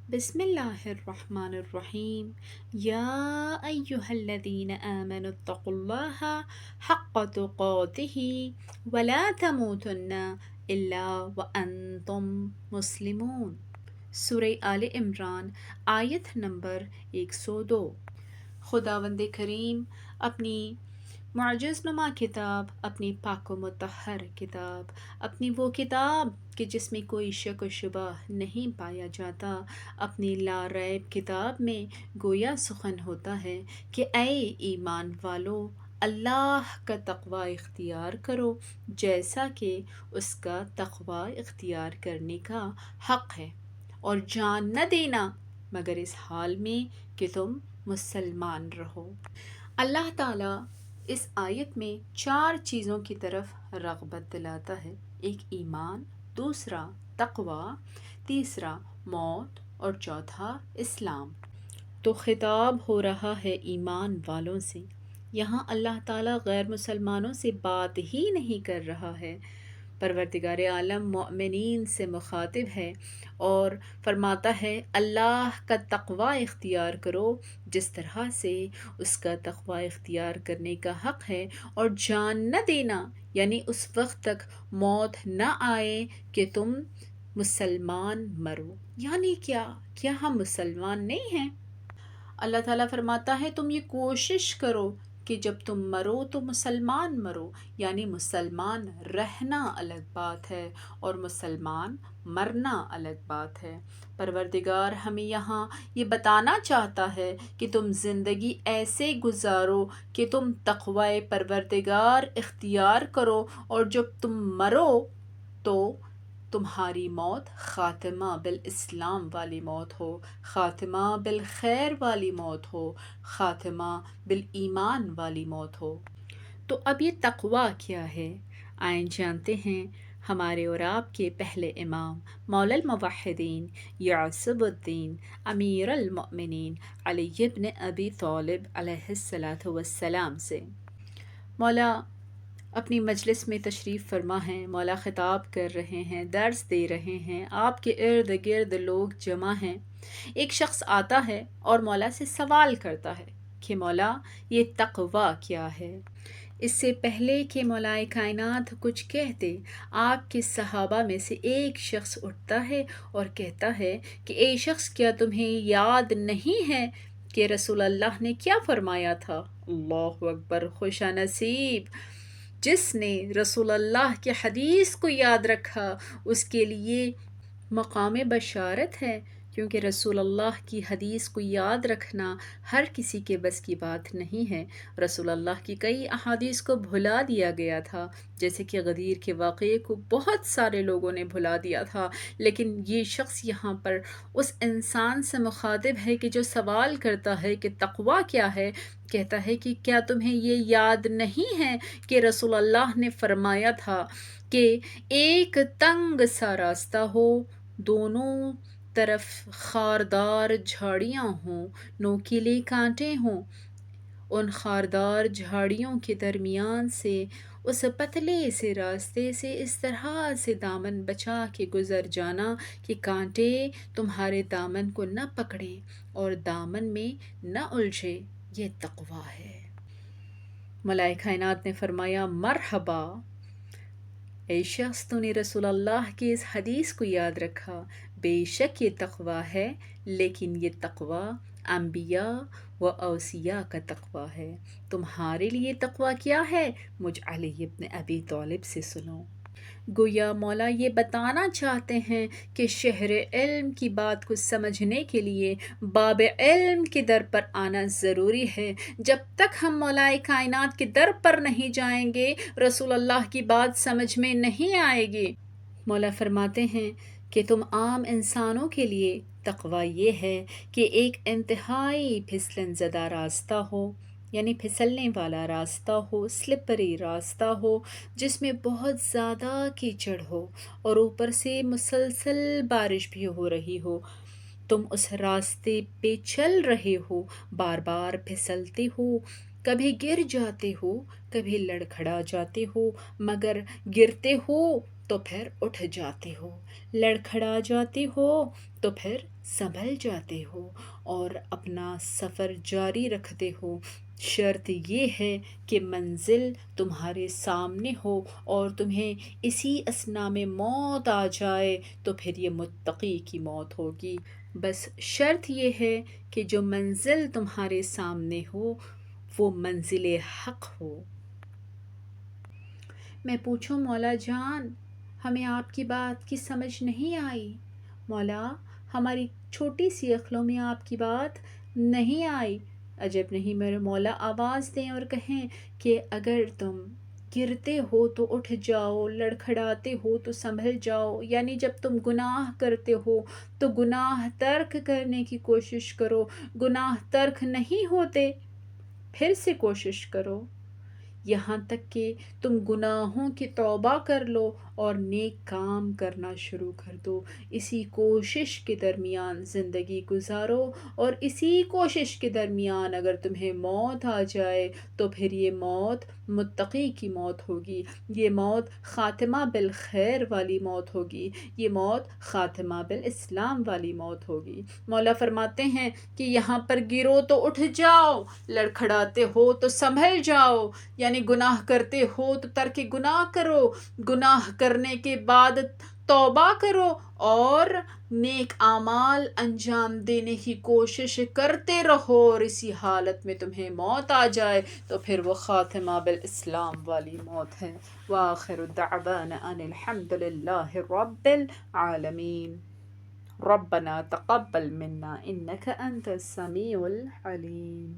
بسم اللہ الرحمن الرحیم یا ایہا الذین آمنوا اتقوا اللہ حق تقاتہ ولا تموتن الا وانتم مسلمون۔ سورہ آل عمران آیت نمبر 102۔ خداوند کریم اپنی معجز نما کتاب، اپنی پاک و مطہر کتاب، اپنی وہ کتاب کہ جس میں کوئی شک و شبہ نہیں پایا جاتا، اپنی لا ریب کتاب میں گویا سخن ہوتا ہے کہ اے ایمان والو، اللہ کا تقوی اختیار کرو جیسا کہ اس کا تقوی اختیار کرنے کا حق ہے، اور جان نہ دینا مگر اس حال میں کہ تم مسلمان رہو۔ اللہ تعالیٰ اس آیت میں 4 چیزوں کی طرف رغبت دلاتا ہے۔ ایک ایمان، دوسرا تقوی، تیسرا موت اور چوتھا اسلام۔ تو خطاب ہو رہا ہے ایمان والوں سے۔ یہاں اللہ تعالیٰ غیر مسلمانوں سے بات ہی نہیں کر رہا ہے، پروردگار عالم مؤمنین سے مخاطب ہے اور فرماتا ہے اللہ کا تقوی اختیار کرو جس طرح سے اس کا تقوی اختیار کرنے کا حق ہے، اور جان نہ دینا یعنی اس وقت تک موت نہ آئے کہ تم مسلمان مرو۔ یعنی کیا ہم مسلمان نہیں ہیں؟ اللہ تعالیٰ فرماتا ہے تم یہ کوشش کرو کہ جب تم مرو تو مسلمان مرو، یعنی مسلمان رہنا الگ بات ہے اور مسلمان مرنا الگ بات ہے۔ پروردگار ہمیں یہاں یہ بتانا چاہتا ہے کہ تم زندگی ایسے گزارو کہ تم تقوی پروردگار اختیار کرو، اور جب تم مرو تو تمہاری موت خاتمہ بالاسلام والی موت ہو، خاتمہ بالخیر والی موت ہو، خاتمہ بالایمان والی موت ہو۔ تو اب یہ تقوی کیا ہے؟ آئیں جانتے ہیں ہمارے اور آپ کے پہلے امام مولا الموحدین یعصب الدین امیر المؤمنین علی بن ابی طالب علیہ السلام سے۔ مولا اپنی مجلس میں تشریف فرما ہیں، مولا خطاب کر رہے ہیں، درس دے رہے ہیں، آپ کے ارد گرد لوگ جمع ہیں۔ ایک شخص آتا ہے اور مولا سے سوال کرتا ہے کہ مولا یہ تقوی کیا ہے؟ اس سے پہلے کہ مولا کائنات کچھ کہتے، آپ کے صحابہ میں سے ایک شخص اٹھتا ہے اور کہتا ہے کہ اے شخص، کیا تمہیں یاد نہیں ہے کہ رسول اللہ نے کیا فرمایا تھا؟ اللہ اکبر! خوش نصیب جس نے رسول اللہ کے حدیث کو یاد رکھا، اس کے لیے مقام بشارت ہے، کیونکہ رسول اللہ کی حدیث کو یاد رکھنا ہر کسی کے بس کی بات نہیں ہے۔ رسول اللہ کی کئی احادیث کو بھلا دیا گیا تھا، جیسے کہ غدیر کے واقعے کو بہت سارے لوگوں نے بھلا دیا تھا، لیکن یہ شخص یہاں پر اس انسان سے مخاطب ہے کہ جو سوال کرتا ہے کہ تقوی کیا ہے، کہتا ہے کہ کیا تمہیں یہ یاد نہیں ہے کہ رسول اللہ نے فرمایا تھا کہ ایک تنگ سا راستہ ہو، دونوں طرف خاردار جھاڑیاں ہوں، نوکیلے کانٹے ہوں، ان خاردار جھاڑیوں کے درمیان سے اس پتلے سے راستے سے اس طرح سے دامن بچا کے گزر جانا کہ کانٹے تمہارے دامن کو نہ پکڑیں اور دامن میں نہ الجھے۔ یہ تقوی ہے۔ ملائکہ کائنات نے فرمایا مرحبا، اے شخص، تو نے رسول اللہ کی اس حدیث کو یاد رکھا۔ بے شک یہ تقوی ہے، لیکن یہ تقوی انبیاء و اوصیاء کا تقوی ہے۔ تمہارے لیے تقوی کیا ہے؟ مجھ علی ابن ابی طالب سے سنو۔ گویا مولا یہ بتانا چاہتے ہیں کہ شہر علم کی بات کو سمجھنے کے لیے باب علم کے در پر آنا ضروری ہے۔ جب تک ہم مولا کائنات کے در پر نہیں جائیں گے، رسول اللہ کی بات سمجھ میں نہیں آئے گی۔ مولا فرماتے ہیں کہ تم عام انسانوں کے لیے تقوی یہ ہے کہ ایک انتہائی پھسلن زدہ راستہ ہو، یعنی پھسلنے والا راستہ ہو، سلپری راستہ ہو، جس میں بہت زیادہ کیچڑ ہو اور اوپر سے مسلسل بارش بھی ہو رہی ہو۔ تم اس راستے پہ چل رہے ہو، بار بار پھسلتے ہو، کبھی گر جاتے ہو، کبھی لڑکھڑا جاتے ہو، مگر گرتے ہو تو پھر اٹھ جاتے ہو، لڑکھڑا جاتے ہو تو پھر سنبھل جاتے ہو اور اپنا سفر جاری رکھتے ہو۔ شرط یہ ہے کہ منزل تمہارے سامنے ہو اور تمہیں اسی اثنا میں موت آ جائے تو پھر یہ متقی کی موت ہوگی۔ بس شرط یہ ہے کہ جو منزل تمہارے سامنے ہو وہ منزل حق ہو۔ میں پوچھوں مولا جان، ہمیں آپ کی بات کی سمجھ نہیں آئی؟ مولا، ہماری چھوٹی سی عقلوں میں آپ کی بات نہیں آئی۔ عجب نہیں، میرے مولا آواز دیں اور کہیں کہ اگر تم گرتے ہو تو اٹھ جاؤ، لڑکھڑاتے ہو تو سنبھل جاؤ، یعنی جب تم گناہ کرتے ہو تو گناہ ترک کرنے کی کوشش کرو، گناہ ترک نہیں ہوتے پھر سے کوشش کرو، یہاں تک کہ تم گناہوں کی توبہ کر لو اور نیک کام کرنا شروع کر دو۔ اسی کوشش کے درمیان زندگی گزارو، اور اسی کوشش کے درمیان اگر تمہیں موت آ جائے تو پھر یہ موت متقی کی موت ہوگی، یہ موت خاتمہ بالخیر والی موت ہوگی، یہ موت خاتمہ بالاسلام والی موت ہوگی۔ مولا فرماتے ہیں کہ یہاں پر گرو تو اٹھ جاؤ، لڑکھڑاتے ہو تو سنبھل جاؤ، یعنی گناہ کرتے ہو تو ترک گناہ کرو، گناہ کرنے کے بعد توبہ کرو اور نیک اعمال انجام دینے کی کوشش کرتے رہو، اور اسی حالت میں تمہیں موت آ جائے تو پھر وہ خاتمہ بالاسلام والی موت ہے۔ وآخر دعوانا ان الحمد للہ رب العالمین۔ ربنا تقبل منا انك انت السمیع العلیم۔